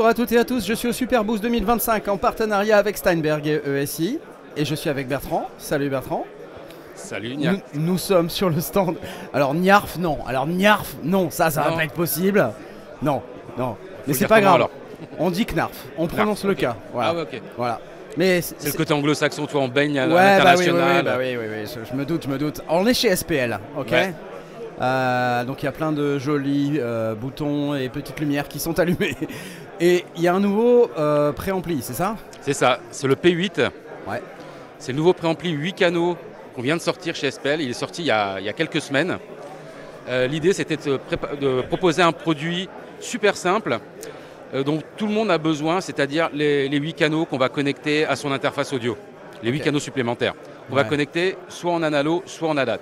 à toutes et à tous, je suis au Superboost 2025 en partenariat avec Steinberg et ESI. Et je suis avec Bertrand. Salut Bertrand. Salut Niarf. Nous sommes sur le stand. Alors Niarf, non. Alors Niarf, non. Ça va pas être possible. Non. Mais c'est pas grave. Alors. On dit Knarf. On prononce le K. Voilà. Ah ouais, ok. Voilà. Mais c'est le côté anglo-saxon, toi on baigne à l'international. Oui, je me doute. On est chez SPL, ok. Ouais. Donc il y a plein de jolis boutons et petites lumières qui sont allumées. Et il y a un nouveau préampli, c'est ça? C'est ça, c'est le P8. Ouais. C'est le nouveau préampli 8 canaux qu'on vient de sortir chez SPL. Il est sorti il y a quelques semaines. L'idée c'était de proposer un produit super simple dont tout le monde a besoin, c'est-à-dire les 8 canaux qu'on va connecter à son interface audio. Les 8 canaux supplémentaires. On va connecter soit en analo, soit en ADAT.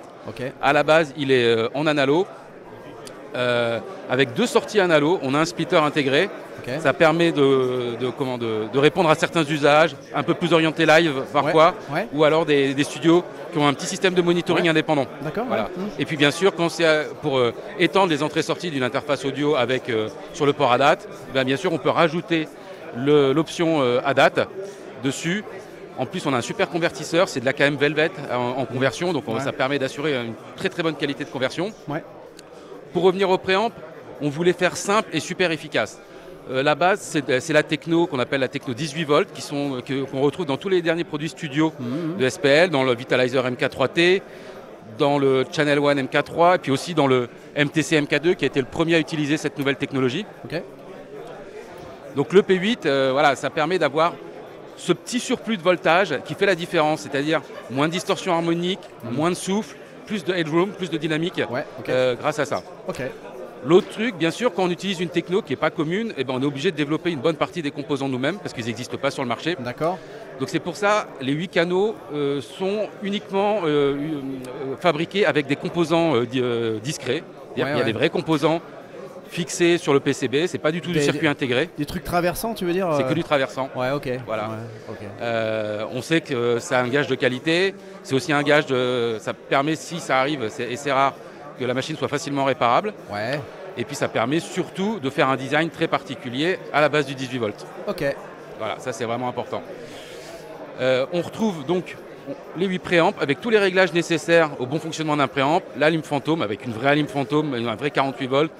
À la base, il est en analo. Avec 2 sorties analo, on a un splitter intégré. Ça permet de répondre à certains usages, un peu plus orientés live parfois, ou alors des studios qui ont un petit système de monitoring indépendant. D'accord. Voilà. Et puis bien sûr, quand c'est pour étendre les entrées-sorties d'une interface audio avec, sur le port ADAT, bien sûr on peut rajouter l'option ADAT dessus. En plus, on a un super convertisseur, c'est de l'AKM Velvet en conversion, donc ça permet d'assurer une très très bonne qualité de conversion. Pour revenir au préamp, on voulait faire simple et super efficace. La base, c'est la techno qu'on appelle la techno 18 volts, qu'on retrouve dans tous les derniers produits studio de SPL, dans le Vitalizer MK3T, dans le Channel One MK3, et puis aussi dans le MTC MK2, qui a été le premier à utiliser cette nouvelle technologie. Donc le P8, voilà, ça permet d'avoir ce petit surplus de voltage qui fait la différence, c'est-à-dire moins de distorsion harmonique, moins de souffle, plus de headroom, plus de dynamique grâce à ça. L'autre truc, bien sûr, quand on utilise une techno qui n'est pas commune, on est obligé de développer une bonne partie des composants nous-mêmes parce qu'ils n'existent pas sur le marché. D'accord. Donc c'est pour ça les 8 canaux sont uniquement fabriqués avec des composants discrets. Il y a des vrais composants fixés sur le PCB, c'est pas du tout du circuit intégré. Des trucs traversants, tu veux dire? C'est que du traversant. Ouais, ok. Voilà. On sait que c'est un gage de qualité, c'est aussi un gage de... Ça permet, si ça arrive, et c'est rare, que la machine soit facilement réparable. Et puis ça permet surtout de faire un design très particulier à la base du 18 volts. Voilà, ça c'est vraiment important. On retrouve donc les 8 préamps avec tous les réglages nécessaires au bon fonctionnement d'un préamp, la lime fantôme avec une vraie lime fantôme, un vrai 48 volts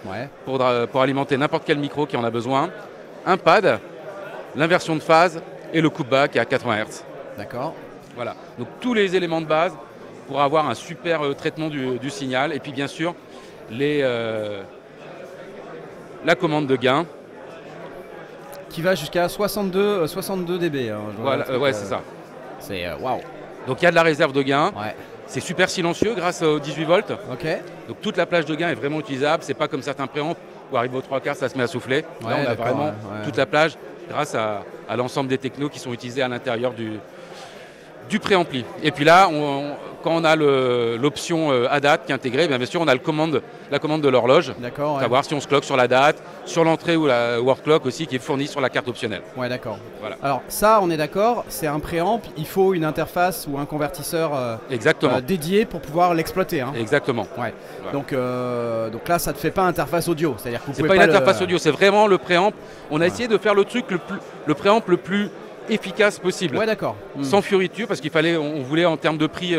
pour alimenter n'importe quel micro qui en a besoin, un pad, l'inversion de phase et le coupe-bas qui est à 80 Hz. D'accord. Voilà, donc tous les éléments de base pour avoir un super traitement du signal et puis bien sûr la commande de gain. Qui va jusqu'à 62 dB. Voilà, c'est ça. C'est waouh. Donc il y a de la réserve de gain. C'est super silencieux grâce aux 18 volts. Donc toute la plage de gain est vraiment utilisable. C'est pas comme certains préamps où arrive aux 3/4, ça se met à souffler. Là on a vraiment toute la plage grâce à l'ensemble des technos qui sont utilisés à l'intérieur du préampli. Et puis là, quand on a l'option ADAT qui est intégrée, bien sûr on a la commande de l'horloge. Savoir si on se cloque sur la date, sur l'entrée ou la word clock aussi qui est fournie sur la carte optionnelle. Voilà. Alors ça, on est d'accord, c'est un préamp, il faut une interface ou un convertisseur dédié pour pouvoir l'exploiter. Exactement. Donc là, ça ne te fait pas interface audio. C'est-à-dire que vous pouvez pas une interface audio, c'est vraiment le préamp. On a essayé de faire le préamp le plus efficace possible. Sans fioriture, parce on voulait en termes de prix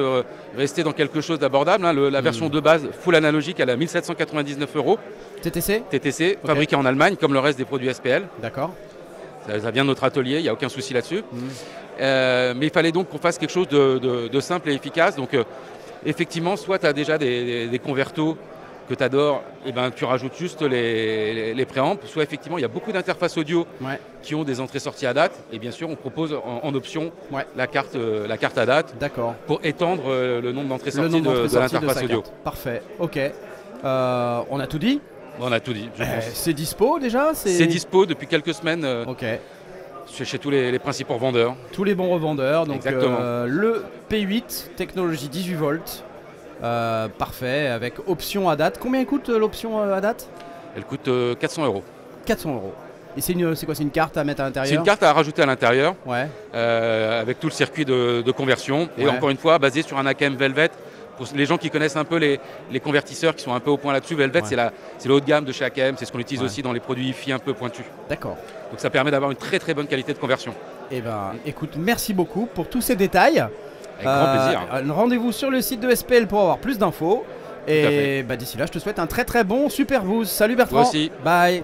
rester dans quelque chose d'abordable. La version de base full analogique, elle est à 1799 €. TTC, fabriqué en Allemagne, comme le reste des produits SPL. Ça vient de notre atelier, il n'y a aucun souci là-dessus. Mais il fallait donc qu'on fasse quelque chose de simple et efficace. Donc effectivement, soit tu as déjà des convertos que tu adores, et tu rajoutes juste les préamps. Soit effectivement, il y a beaucoup d'interfaces audio qui ont des entrées-sorties ADAT. Et bien sûr, on propose en option la carte ADAT pour étendre le nombre d'entrées-sorties de l'interface audio. Parfait, ok. On a tout dit? On a tout dit, je pense. C'est dispo déjà? C'est dispo depuis quelques semaines chez tous les principaux revendeurs. Tous les bons revendeurs. Donc le P8, technologie 18 volts. Parfait, avec option ADAT. Combien coûte l'option ADAT? Elle coûte 400 €. 400 €. Et c'est quoi? C'est une carte à mettre à l'intérieur? C'est une carte à rajouter à l'intérieur, avec tout le circuit de conversion. Et encore une fois, basée sur un AKM Velvet Pour les gens qui connaissent un peu les convertisseurs qui sont un peu au point là-dessus, Velvet c'est le haut de gamme de chez AKM, c'est ce qu'on utilise aussi dans les produits hi-fi un peu pointus. D'accord. Donc ça permet d'avoir une très très bonne qualité de conversion. Eh ben, écoute, merci beaucoup pour tous ces détails. Avec grand plaisir. Rendez-vous sur le site de SPL pour avoir plus d'infos. Et d'ici là, je te souhaite un très très bon Super Boost. Salut Bertrand. Toi aussi. Bye.